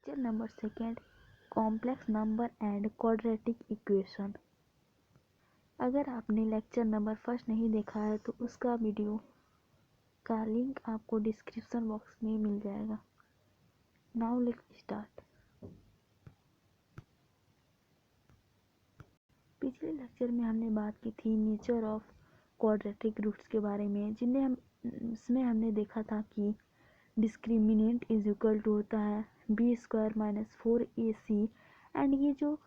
Lecture number second, complex number and quadratic equation. अगर आपने lecture number first नहीं देखा है तो उसका वीडियो का लिंक आपको डिस्क्रिप्शन बॉक्स में मिल जाएगा। Now let's start. पिछले लेक्चर में हमने बात की थी नेचर ऑफ क्वाड्रेटिक रूट्स के बारे में, इसमें हमने देखा था कि डिस्क्रिमिनेंट इज इक्वल टू होता है B square minus 4ac, and ये जो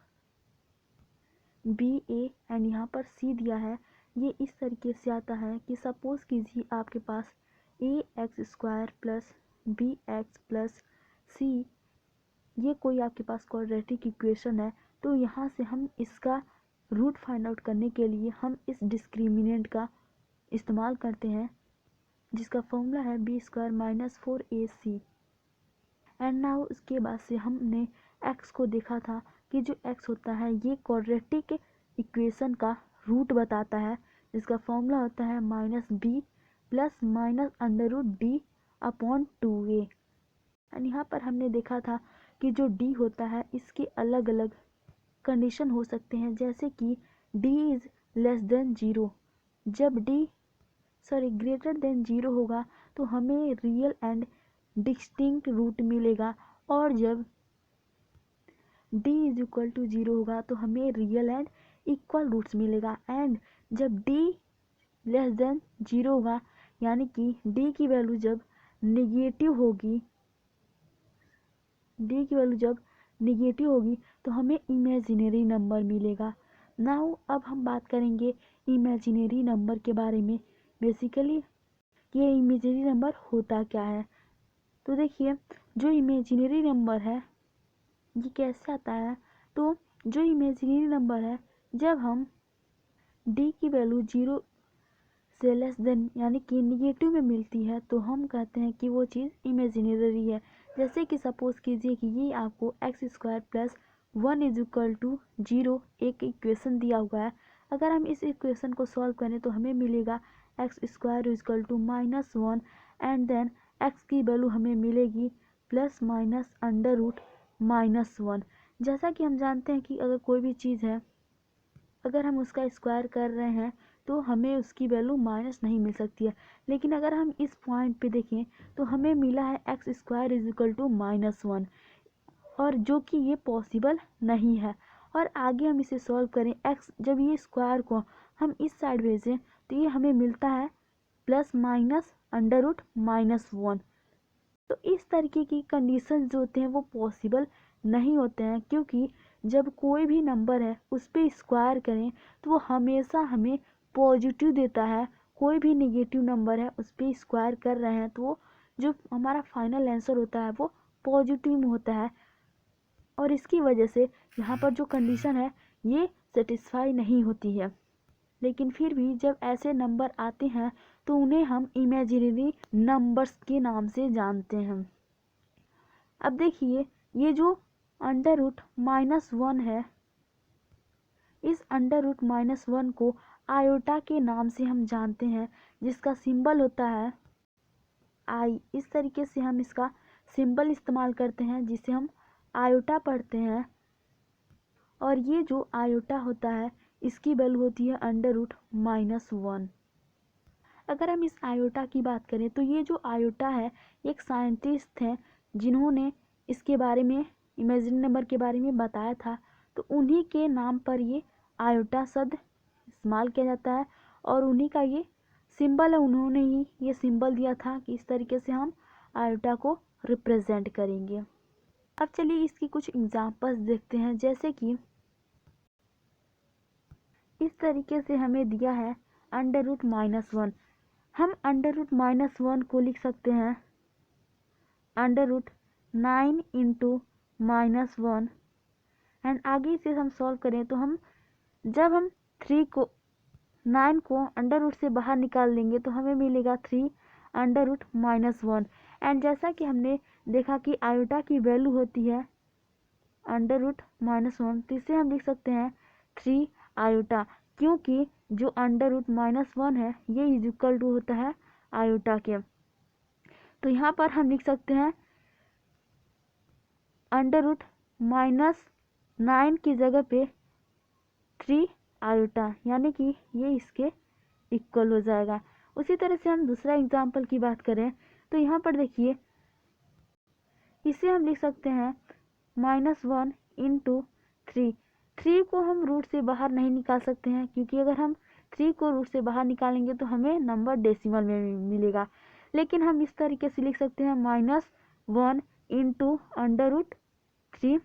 बी ए एंड यहाँ पर सी दिया है ये इस तरीके से आता है कि सपोज कीजिए आपके पास A x square plus B x plus C, ये कोई आपके पास क्वाड्रेटिक इक्वेशन है। तो यहाँ से हम इसका रूट फाइंड आउट करने के लिए हम इस डिस्क्रिमिनेंट का इस्तेमाल करते हैं, जिसका फॉर्मूला है B square minus 4ac। And now उसके बाद से हमने x को देखा था कि जो x होता है ये क्वाड्रेटिक इक्वेशन का रूट बताता है, जिसका फॉर्मूला होता है minus B plus minus under root D upon 2a। And यहाँ पर हमने देखा था कि जो d होता है इसके अलग अलग कंडीशन हो सकते हैं, जैसे कि d इज लेस देन 0। जब ग्रेटर देन 0 होगा तो हमें रियल एंड डिस्टिंक्ट रूट मिलेगा, और जब d इज इक्वल टू 0 होगा तो हमें रियल एंड इक्वल रूट्स मिलेगा। एंड जब d लेस देन 0 होगा यानी कि d की वैल्यू जब निगेटिव होगी तो हमें इमेजिनरी नंबर मिलेगा। नाउ अब हम बात करेंगे इमेजिनरी नंबर के बारे में। बेसिकली ये इमेजिनरी नंबर होता क्या है, तो देखिए जो इमेजिनरी नंबर है ये कैसे आता है। तो जो इमेजिनरी नंबर है जब हम d की वैल्यू 0 से लेस देन यानी कि निगेटिव में मिलती है तो हम कहते हैं कि वो चीज़ इमेजिनरी है। जैसे कि सपोज कीजिए कि ये आपको X square plus 1 is equal to 0 एक इक्वेशन दिया हुआ है। अगर हम इस इक्वेशन को सॉल्व करें तो हमें मिलेगा X square is equal to minus 1, and then X की वैल्यू हमें मिलेगी plus minus under root minus 1। जैसा कि हम जानते हैं कि अगर कोई भी चीज़ है अगर हम उसका स्क्वायर कर रहे हैं तो हमें उसकी वैल्यू माइनस नहीं मिल सकती है, लेकिन अगर हम इस पॉइंट पे देखें तो हमें मिला है X square is equal to minus 1, और जो कि ये पॉसिबल नहीं है। और आगे हम इसे सॉल्व करें एक्स, जब ये स्क्वायर को हम इस साइड भेजें तो ये हमें मिलता है plus minus under root minus 1। तो इस तरीके की कंडीशन जो होते हैं वो पॉसिबल नहीं होते हैं, क्योंकि जब कोई भी नंबर है उस पर स्क्वायर करें तो वो हमेशा हमें पॉजिटिव देता है। कोई भी नेगेटिव नंबर है उस पर स्क्वायर कर रहे हैं तो वो जो हमारा फाइनल आंसर होता है वो पॉजिटिव में होता है, और इसकी वजह से यहाँ पर जो कंडीशन है ये सेटिस्फाई नहीं होती है। लेकिन फिर भी जब ऐसे नंबर आते हैं तो उन्हें हम इमेजिनरी नंबर्स के नाम से जानते हैं। अब देखिए ये जो अंडर रूट माइनस 1 है, इस अंडर रूट माइनस 1 को आयोटा के नाम से हम जानते हैं, जिसका सिंबल होता है आई। इस तरीके से हम इसका सिंबल इस्तेमाल करते हैं जिसे हम आयोटा पढ़ते हैं, और ये जो आयोटा होता है इसकी वैल्यू होती है अंडर रूट माइनस 1। अगर हम इस आयोटा की बात करें तो ये जो आयोटा है एक साइंटिस्ट हैं जिन्होंने इसके बारे में इमेजिनरी नंबर के बारे में बताया था, तो उन्हीं के नाम पर ये आयोटा शब्द इस्तेमाल किया जाता है, और उन्हीं का ये सिंबल है। उन्होंने ही ये सिंबल दिया था कि इस तरीके से हम आयोटा को रिप्रेजेंट करेंगे। अब चलिए इसकी कुछ एग्जांपल्स देखते हैं, जैसे कि इस तरीके से हमें दिया है अंडर रूट माइनस 1। हम अंडर रूट माइनस 1 को लिख सकते हैं under root 9 into minus 1, and आगे से हम सॉल्व करें तो जब हम 9 को अंडर रूट से बाहर निकाल देंगे तो हमें मिलेगा 3 अंडर रूट माइनस 1। एंड जैसा कि हमने देखा कि आयोटा की वैल्यू होती है अंडर रूट माइनस 1, तो इसे हम लिख सकते हैं 3 आयोटा, क्योंकि जो अंडर रूट माइनस 1 है ये इज इक्वल टू होता है आयोटा के। तो यहाँ पर हम लिख सकते हैं अंडर रूट -9 की जगह पे 3 आयोटा, यानी कि ये इसके इक्वल हो जाएगा। उसी तरह से हम दूसरा एग्जाम्पल की बात करें तो यहाँ पर देखिए, इसे हम लिख सकते हैं -1 इंटू 3। 3 को हम रूट से बाहर नहीं निकाल सकते हैं, क्योंकि अगर हम 3 को रूट से बाहर निकालेंगे तो हमें नंबर डेसिमल में मिलेगा। लेकिन हम इस तरीके से लिख सकते हैं -1 इंटू अंडर रूट 3।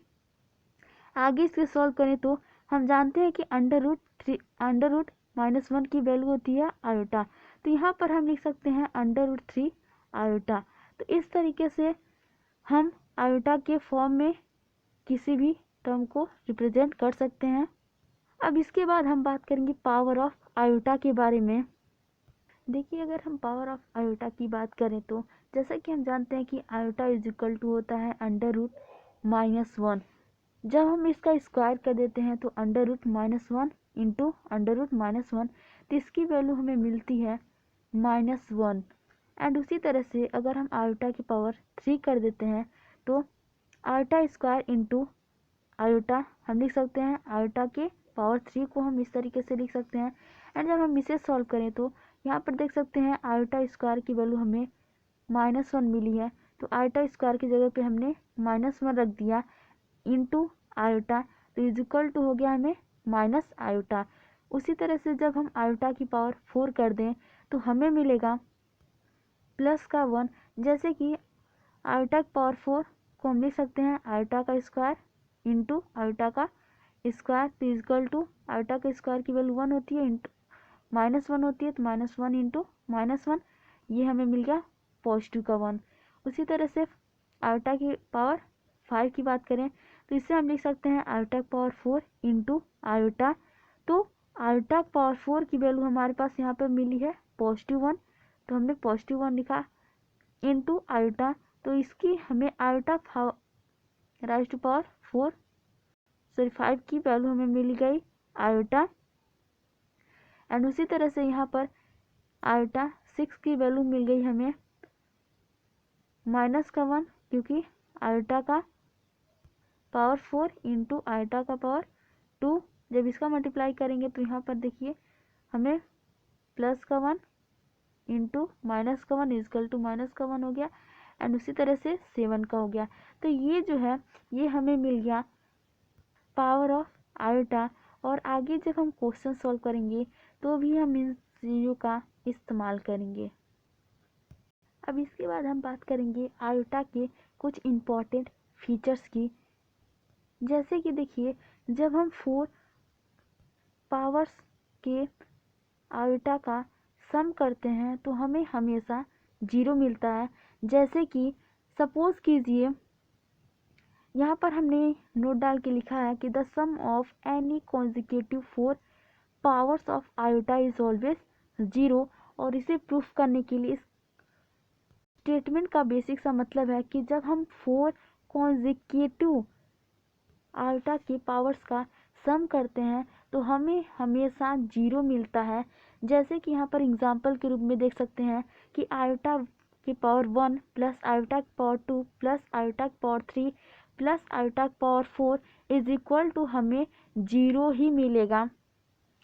आगे इसे सॉल्व करें तो हम जानते हैं कि अंडर रूट -1 की वैल्यू होती है आयोटा, तो यहाँ पर हम लिख सकते हैं अंडर रूट 3 आयोटा। तो इस तरीके से हम आयोटा के फॉर्म में किसी भी टर्म को रिप्रेजेंट कर सकते हैं। अब इसके बाद हम बात करेंगे पावर ऑफ आयोटा के बारे में। देखिए, अगर हम पावर ऑफ आयोटा की बात करें तो जैसा कि हम जानते हैं कि आयोटा इज इक्वल टू होता है अंडर रूट -1। जब हम इसका स्क्वायर कर देते हैं तो under root -1 into under root -1, तो इसकी वैल्यू हमें मिलती है -1। एंड उसी तरह से अगर हम आयोटा की पावर 3 कर देते हैं तो आयोटा स्क्वायर इंटू आयोटा हम लिख सकते हैं, आयोटा के पावर 3 को हम इस तरीके से लिख सकते हैं। एंड जब हम इसे सॉल्व करें तो यहाँ पर देख सकते हैं आयोटा स्क्वायर की वैल्यू हमें -1 मिली है, तो आयोटा स्क्वायर की जगह पे हमने -1 रख दिया इंटू आयोटा, तो इज इक्वल टू हो गया हमें माइनस आयोटा। उसी तरह से जब हम आयोटा की पावर 4 कर दें तो हमें मिलेगा प्लस का 1। जैसे कि आयोटा की पावर 4 को हम लिख सकते हैं आयोटा का स्क्वायर इंटू आयोटा का स्क्वायर, तो इज इक्वल टू आयोटा के स्क्वायर की वैल्यू 1 होती है, इंटू -1 होती है, तो -1 इंटू -1, ये हमें मिल गया पॉजिटिव का 1। उसी तरह से आयोटा की पावर 5 की बात करें तो इसे हम लिख सकते हैं आयोटा की पावर 4 इंटू आयोटा, तो आयोटा की पावर 4 की वैल्यू हमारे पास यहाँ पर मिली है +1, तो हमने +1 लिखा इंटू आयोटा, तो इसकी हमें आयोटा राइज टू पावर 5 की वैल्यू हमें मिल गई आयोटा। एंड उसी तरह से यहाँ पर आयोटा 6 की वैल्यू मिल गई हमें -1, क्योंकि आयोटा का पावर 4 इंटू आयोटा का पावर 2, जब इसका मल्टीप्लाई करेंगे तो यहाँ पर देखिए हमें +1 इंटू -1 इजकल टू -1 हो गया। एंड उसी तरह से 7 का हो गया। तो ये जो है ये हमें मिल गया पावर ऑफ आयोटा। और आगे जब हम क्वेश्चन सॉल्व करेंगे तो भी हम इन चीज़ों का इस्तेमाल करेंगे। अब इसके बाद हम बात करेंगे आयोटा के कुछ इम्पॉर्टेंट फीचर्स की। जैसे कि देखिए, जब हम 4 पावर्स के आयोटा का सम करते हैं तो हमें हमेशा 0 मिलता है। जैसे कि सपोज कीजिए, यहाँ पर हमने नोट डाल के लिखा है कि the sum of any consecutive 4 powers of iota is always 0। और इसे प्रूफ करने के लिए इस स्टेटमेंट का बेसिक सा मतलब है कि जब हम 4 कॉन्जिक्यूटिव आयोटा के पावर्स का सम करते हैं तो हमें हमेशा 0 मिलता है। जैसे कि यहाँ पर एग्जाम्पल के रूप में देख सकते हैं कि आयोटा की पावर 1 प्लस आयोटा की पावर 2 प्लस आयोटा की पावर 3 प्लस आयोटा की पावर 4 इज इक्वल टू हमें 0 ही मिलेगा।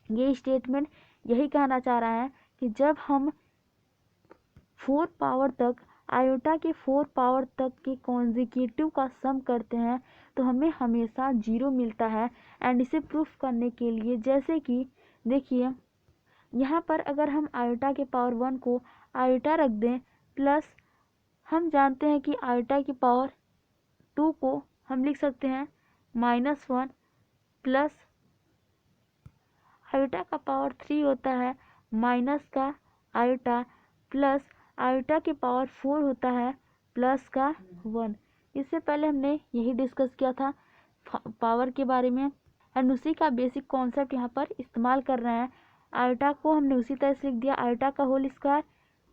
ये स्टेटमेंट यही कहना चाह रहा है कि जब हम 4 पावर तक आयोटा के 4 पावर तक के कॉन्जिक्यूटिव का सम करते हैं तो हमें हमेशा 0 मिलता है। एंड इसे प्रूफ करने के लिए जैसे कि देखिए, यहाँ पर अगर हम आयोटा के पावर 1 को आयोटा रख दें प्लस हम जानते हैं कि आयोटा की पावर 2 को हम लिख सकते हैं -1 प्लस आयोटा का पावर 3 होता है माइनस का आयोटा प्लस आयोटा के पावर 4 होता है प्लस का 1। इससे पहले हमने यही डिस्कस किया था पावर के बारे में। एंड उसी का बेसिक कॉन्सेप्ट यहाँ पर इस्तेमाल कर रहे हैं। आयोटा को हमने उसी तरह से लिख दिया आयोटा का होल स्क्वायर,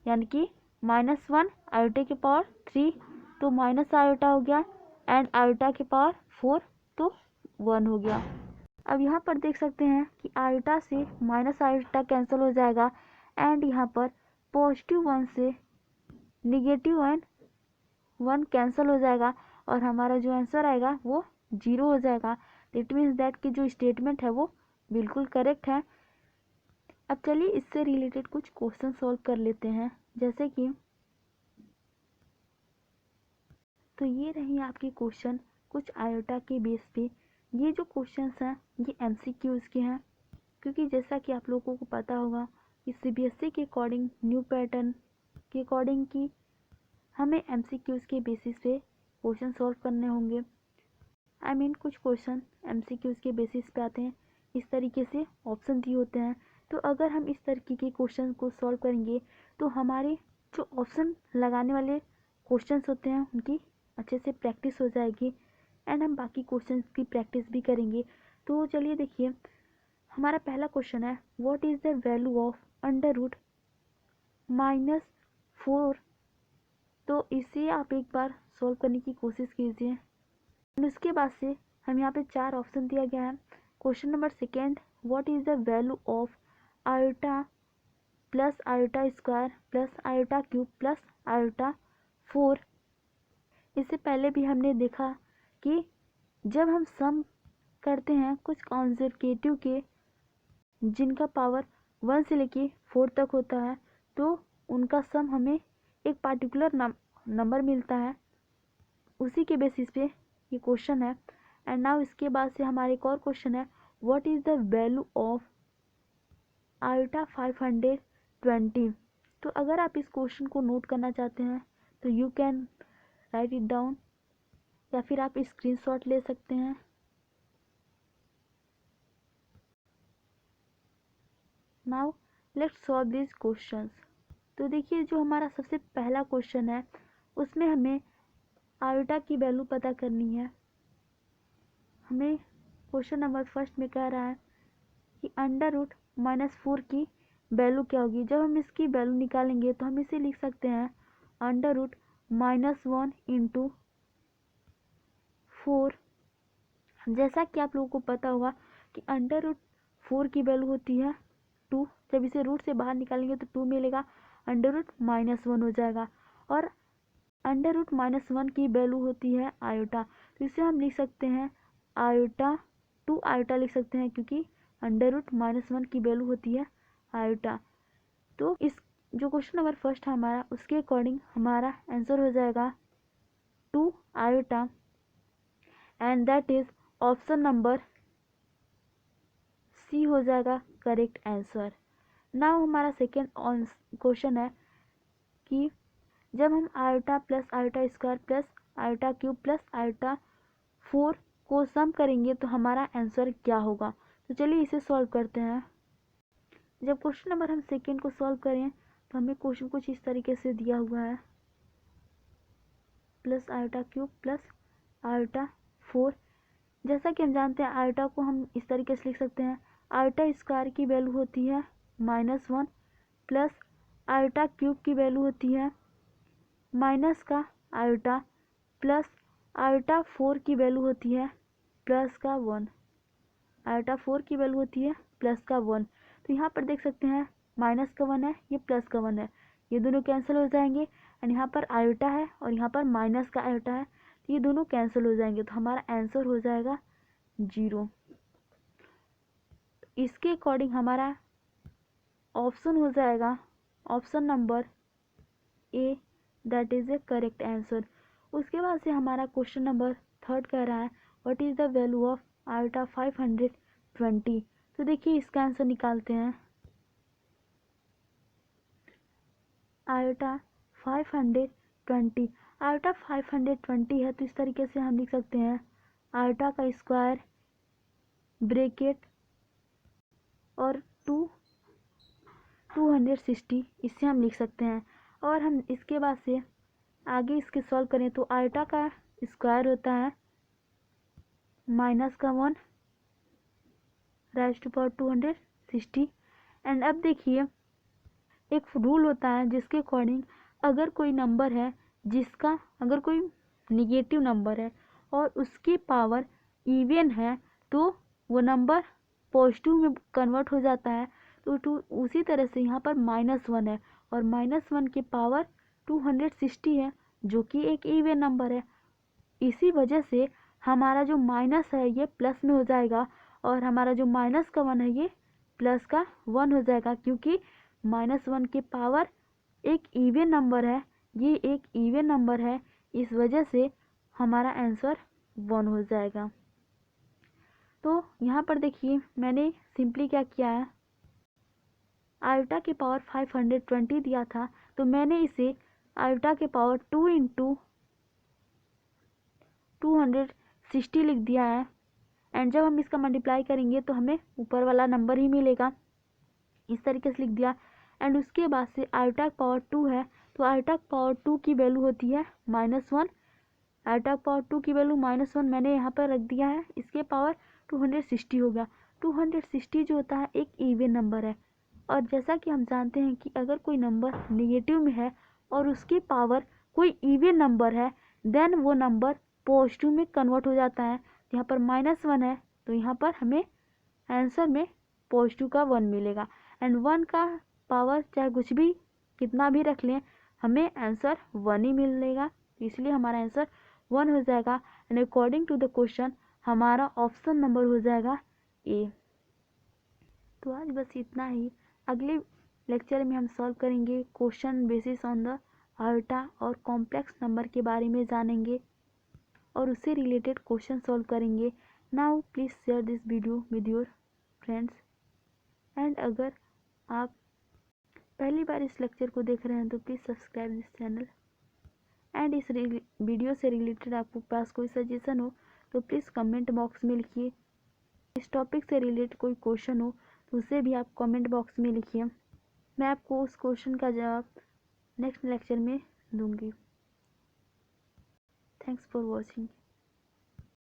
यानी कि -1 आयोटा के पावर 3 तो माइनस आयोटा हो गया, एंड आयोटा के पावर 4 तो 1 हो गया। अब यहाँ पर देख सकते हैं कि आयोटा से माइनस आयोटा कैंसिल हो जाएगा, एंड यहाँ पर +1 से -1 कैंसिल हो जाएगा। और हमारा जो आंसर आएगा वो 0 हो जाएगा। इट मीन्स दैट कि जो स्टेटमेंट है वो बिल्कुल करेक्ट है। अब चलिए इससे रिलेटेड कुछ क्वेश्चन सॉल्व कर लेते हैं। जैसे कि तो ये रही आपके क्वेश्चन कुछ आयोटा के बेस पे। ये जो क्वेश्चंस हैं ये एमसीक्यूज के हैं, क्योंकि जैसा कि आप लोगों को पता होगा कि सीबीएसई के अकॉर्डिंग न्यू पैटर्न के अकॉर्डिंग कि हमें एमसीक्यूज के बेसिस पे क्वेश्चन सॉल्व करने होंगे। कुछ क्वेश्चन एमसीक्यूज के बेसिस पे आते हैं, इस तरीके से ऑप्शन दिए होते हैं। तो अगर हम इस तरीके के क्वेश्चन को सॉल्व करेंगे तो हमारे जो ऑप्शन लगाने वाले क्वेश्चंस होते हैं उनकी अच्छे से प्रैक्टिस हो जाएगी एंड हम बाकी क्वेश्चंस की प्रैक्टिस भी करेंगे। तो चलिए देखिए, हमारा पहला क्वेश्चन है what is the value of √-4। तो इसे आप एक बार सॉल्व करने की कोशिश कीजिए। उसके बाद से हम यहाँ पे 4 ऑप्शन दिया गया है। Question number second, what is the value of iota plus iota square plus iota cube plus iota 4। इससे पहले भी हमने देखा कि जब हम सम करते हैं कुछ कॉन्जर्वेटिव के जिनका पावर 1 से लेके 4 तक होता है, तो उनका सम हमें एक पार्टिकुलर नंबर मिलता है, उसी के बेसिस पे ये क्वेश्चन है। एंड नाउ इसके बाद से हमारे एक और क्वेश्चन है what is the value of iota 520। तो अगर आप इस क्वेश्चन को नोट करना चाहते हैं तो you can write it down, या फिर आप स्क्रीनशॉट ले सकते हैं। Now let's solve this questions. तो देखिए, जो हमारा सबसे पहला क्वेश्चन है उसमें हमें आयोटा की वैल्यू पता करनी है। हमें क्वेश्चन नंबर फर्स्ट में कह रहा है कि √-4 की वैल्यू क्या होगी। जब हम इसकी वैल्यू निकालेंगे तो हम इसे लिख सकते हैं √-1 इंटू 4। जैसा कि आप लोगों को पता होगा कि √4 की वैल्यू होती है 2। जब इसे रूट से बाहर निकालेंगे तो 2 मिलेगा, √-1 हो जाएगा। और √-1 की वैल्यू होती है आयोटा, तो इसे हम लिख सकते हैं आयोटा 2 आयोटा लिख सकते हैं, क्योंकि √-1 की वैल्यू होती है आयोटा। तो इस जो क्वेश्चन नंबर फर्स्ट है हमारा, उसके अकॉर्डिंग हमारा आंसर हो जाएगा 2 iota and that is option number C हो जाएगा करेक्ट आंसर। नाउ हमारा सेकेंड क्वेश्चन है कि जब हम iota plus iota square plus iota cube plus iota 4 को सम करेंगे तो हमारा आंसर क्या होगा। तो चलिए इसे सॉल्व करते हैं। जब क्वेश्चन नंबर हम सेकेंड को सॉल्व करें तो हमें क्वेश्चन कुछ इस तरीके से दिया हुआ है plus iota cube plus iota 4। जैसा कि हम जानते हैं आयोटा को हम इस तरीके से लिख सकते हैं आयोटा स्क्वायर की वैल्यू होती है -1 प्लस आयोटा क्यूब की वैल्यू होती है माइनस का आयोटा प्लस आयोटा 4 की वैल्यू होती है प्लस का 1। आयोटा 4 की वैल्यू होती है प्लस का 1। तो यहाँ पर देख सकते हैं माइनस का 1 है, ये प्लस का 1 है, ये दोनों कैंसिल हो जाएंगे। एंड यहाँ पर आयोटा है और यहाँ पर माइनस का आयोटा है, तो ये दोनों कैंसिल हो जाएंगे, तो हमारा आंसर हो जाएगा 0। इसके अकॉर्डिंग हमारा ऑप्शन हो जाएगा option number A, that is A correct answer. उसके बाद से हमारा क्वेश्चन नंबर थर्ड कह रहा है what is the value of iota 520। तो देखिए इसका आंसर निकालते हैं। आयोटा 520, आयोटा 520 है, तो इस तरीके से हम लिख सकते हैं आयोटा का स्क्वायर ब्रैकेट और 260, इससे हम लिख सकते हैं। और हम इसके बाद से आगे इसके सॉल्व करें तो आयोटा का स्क्वायर होता है माइनस का 1 राइज टू पावर 260। एंड अब देखिए एक रूल होता है जिसके अकॉर्डिंग अगर कोई नंबर है जिसका अगर कोई निगेटिव नंबर है और उसकी पावर इवन है तो वो नंबर पॉजिटिव में कन्वर्ट हो जाता है। तो उसी तरह से यहाँ पर -1 है और -1 की पावर 260 है, जो कि एक इवन नंबर है। इसी वजह से हमारा जो माइनस है ये प्लस में हो जाएगा और हमारा जो माइनस का 1 है ये प्लस का 1 हो जाएगा, क्योंकि -1 की पावर एक इवन नंबर है, ये एक इवन नंबर है, इस वजह से हमारा आंसर 1 हो जाएगा। तो यहाँ पर देखिए मैंने सिंपली क्या किया है, आयोटा की पावर 520 दिया था, तो मैंने इसे आयोटा के पावर 2 इंटू 260 लिख दिया है। एंड जब हम इसका मल्टीप्लाई करेंगे तो हमें ऊपर वाला नंबर ही मिलेगा, इस तरीके से लिख दिया। एंड उसके बाद से आयोटा पावर 2 है, तो आयोटा पावर 2 की वैल्यू होती है -1। आयोटा पावर 2 की वैल्यू -1 मैंने यहाँ पर रख दिया है, इसके पावर 260 हो गया। 260 जो होता है एक इवन नंबर है, और जैसा कि हम जानते हैं कि अगर कोई नंबर नेगेटिव में है और उसकी पावर कोई इवन नंबर है, देन वो नंबर पॉजिटिव में कन्वर्ट हो जाता है। यहाँ पर -1 है, तो यहाँ पर हमें आंसर में पॉजिटिव का 1 मिलेगा। एंड 1 का पावर चाहे कुछ भी कितना भी रख लें, हमें आंसर 1 ही मिलेगा, इसलिए हमारा आंसर 1 हो जाएगा। And according to the question हमारा ऑप्शन नंबर हो जाएगा ए। तो आज बस इतना ही। अगले लेक्चर में हम सॉल्व करेंगे question basis on the iota और कॉम्प्लेक्स नंबर के बारे में जानेंगे और उससे रिलेटेड क्वेश्चन सॉल्व करेंगे। Now please share this video with your friends. And अगर आप पहली बार इस लेक्चर को देख रहे हैं तो please subscribe this channel. And इस वीडियो से रिलेटेड आपको पास कोई सजेशन हो तो प्लीज़ कमेंट बॉक्स में लिखिए। इस टॉपिक से रिलेटेड कोई क्वेश्चन हो तो उसे भी आप कमेंट बॉक्स में लिखिए, मैं आपको उस क्वेश्चन का जवाब नेक्स्ट लेक्चर में दूंगी। Thanks for watching.